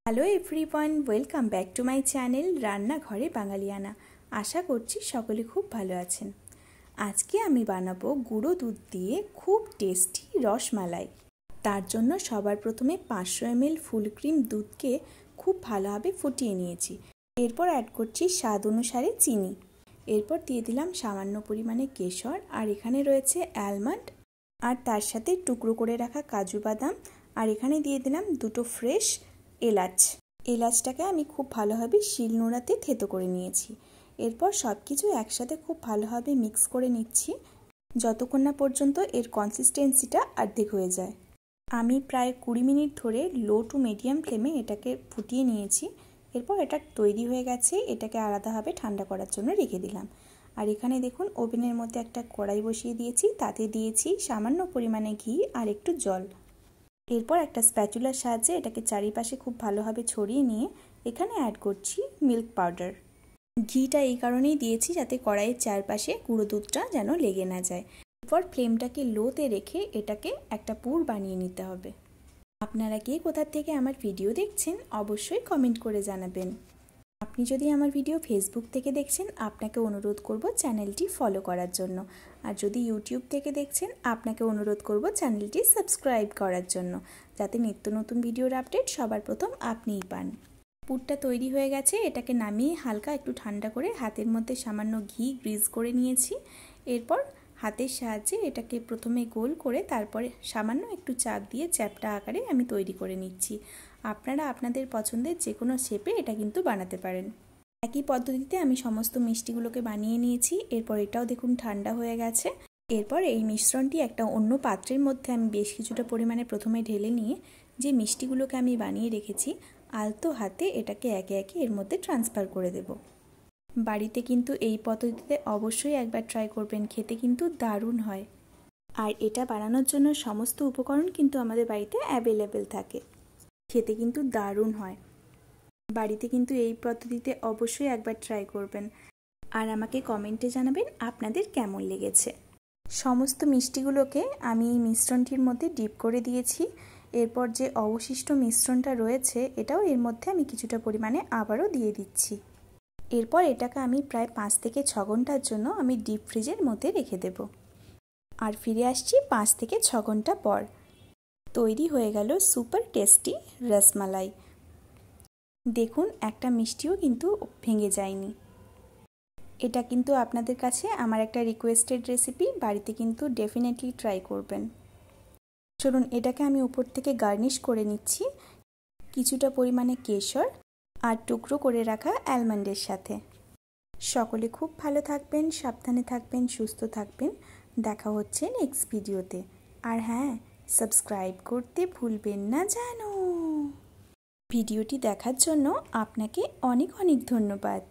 Hello everyone, welcome back to my channel রান্নাঘরে বাঙালিয়ানা। আশা করছি সকলে খুব ভালো আছেন। আজকে আমি বানাবো গুঁড়ো দুধ দিয়ে খুব টেস্টি রসমালাই। তার জন্য সবার প্রথমে 500 ml ফুল ক্রিম দুধকে খুব ভালোভাবে ফুটিয়ে নিয়েছি। এরপর অ্যাড করছি স্বাদ অনুসারে চিনি। এরপর দিয়ে দিলাম সামান্য পরিমাণে কেশর, আর এখানে রয়েছে অ্যালমন্ড, আর তার সাথে টুকরো করে রাখা কাজু বাদাম, আর এখানে দিয়ে দিলাম দুটো ফ্রেশ এলাচটাকে আমি খুব ভালোভাবে শিলনোড়াতে থেতো করে নিয়েছি। এরপর সব কিছু একসাথে খুব ভালোভাবে মিক্স করে নিচ্ছি যতক্ষণ না পর্যন্ত এর কনসিস্টেন্সিটা অর্ধেক হয়ে যায়। আমি প্রায় 20 মিনিট ধরে লো টু মিডিয়াম ফ্লেমে এটাকে ফুটিয়ে নিয়েছি। এরপর এটা তৈরি হয়ে গেছে, এটাকে আলাদাভাবে ঠান্ডা করার জন্য রেখে দিলাম। আর এখানে দেখুন ওভেনের মধ্যে একটা কড়াই বসিয়ে দিয়েছি, তাতে দিয়েছি সামান্য পরিমাণে ঘি আর একটু জল। এরপর একটা স্প্যাচুলার সাহায্যে এটাকে চারিপাশে খুব ভালোভাবে ছড়িয়ে নিয়ে এখানে অ্যাড করছি মিল্ক পাউডার। ঘিটা এই কারণেই দিয়েছি যাতে কড়াইয়ের চারপাশে গুঁড়ো দুধটা যেন লেগে না যায়। এরপর ফ্লেমটাকে লোতে রেখে এটাকে একটা পুর বানিয়ে নিতে হবে। আপনারা কে কোথা থেকে আমার ভিডিও দেখছেন অবশ্যই কমেন্ট করে জানাবেন। আপনি যদি আমার ভিডিও ফেসবুক থেকে দেখছেন আপনাকে অনুরোধ করব চ্যানেলটি ফলো করার জন্য, আর যদি ইউটিউব থেকে দেখছেন আপনাকে অনুরোধ করব চ্যানেলটি সাবস্ক্রাইব করার জন্য, যাতে নিত্য নতুন ভিডিওর আপডেট সবার প্রথম আপনিই পান। পুরটা তৈরি হয়ে গেছে, এটাকে নামিয়ে হালকা একটু ঠান্ডা করে হাতের মধ্যে সামান্য ঘি গ্রিজ করে নিয়েছি। এরপর হাতের সাহায্যে এটাকে প্রথমে গোল করে তারপরে সামান্য একটু চাপ দিয়ে চ্যাপ্টা আকারে আমি তৈরি করে নিচ্ছি। আপনারা আপনাদের পছন্দের যে কোনো শেপে এটা কিন্তু বানাতে পারেন। একই পদ্ধতিতে আমি সমস্ত মিষ্টিগুলোকে বানিয়ে নিয়েছি। এরপর এটাও দেখুন ঠান্ডা হয়ে গেছে। এরপর এই মিশ্রণটি একটা অন্য পাত্রের মধ্যে আমি বেশ কিছুটা পরিমাণে প্রথমে ঢেলে নিয়ে যে মিষ্টিগুলোকে আমি বানিয়ে রেখেছি আলতো হাতে এটাকে একে একে এর মধ্যে ট্রান্সফার করে দেব। বাড়িতে কিন্তু এই পদ্ধতিতে অবশ্যই একবার ট্রাই করবেন, খেতে কিন্তু দারুণ হয়। আর এটা বানানোর জন্য সমস্ত উপকরণ কিন্তু আমাদের বাড়িতে অ্যাভেলেবেল থাকে, খেতে কিন্তু দারুণ হয়। বাড়িতে কিন্তু এই পদ্ধতিতে অবশ্যই একবার ট্রাই করবেন, আর আমাকে কমেন্টে জানাবেন আপনাদের কেমন লেগেছে। সমস্ত মিষ্টিগুলোকে আমি এই মিশ্রণটির মধ্যে ডিপ করে দিয়েছি। এরপর যে অবশিষ্ট মিশ্রণটা রয়েছে এটাও এর মধ্যে আমি কিছুটা পরিমাণে আবারও দিয়ে দিচ্ছি। এরপর এটাকে আমি প্রায় 5 থেকে 6 ঘন্টার জন্য আমি ডিপ ফ্রিজের মধ্যে রেখে দেব। আর ফিরে আসছি 5 থেকে 6 ঘন্টা পর। তৈরি হয়ে গেল সুপার টেস্টি রসমালাই। দেখুন একটা মিষ্টিও কিন্তু ভেঙে যায়নি। এটা কিন্তু আপনাদের কাছে আমার একটা রিকোয়েস্টেড রেসিপি, বাড়িতে কিন্তু ডেফিনেটলি ট্রাই করবেন। চলুন এটাকে আমি উপর থেকে গার্নিশ করে নিচ্ছি কিছুটা পরিমাণে কেশর আর টুকরো করে রাখা অ্যালমন্ডের সাথে। সকলে খুব ভালো থাকবেন, সাবধানে থাকবেন, সুস্থ থাকবেন। দেখা হচ্ছে নেক্সট ভিডিওতে। আর হ্যাঁ, সাবস্ক্রাইব করতে ভুলবেন না যেন। ভিডিওটি দেখার জন্য আপনাকে অনেক অনেক ধন্যবাদ।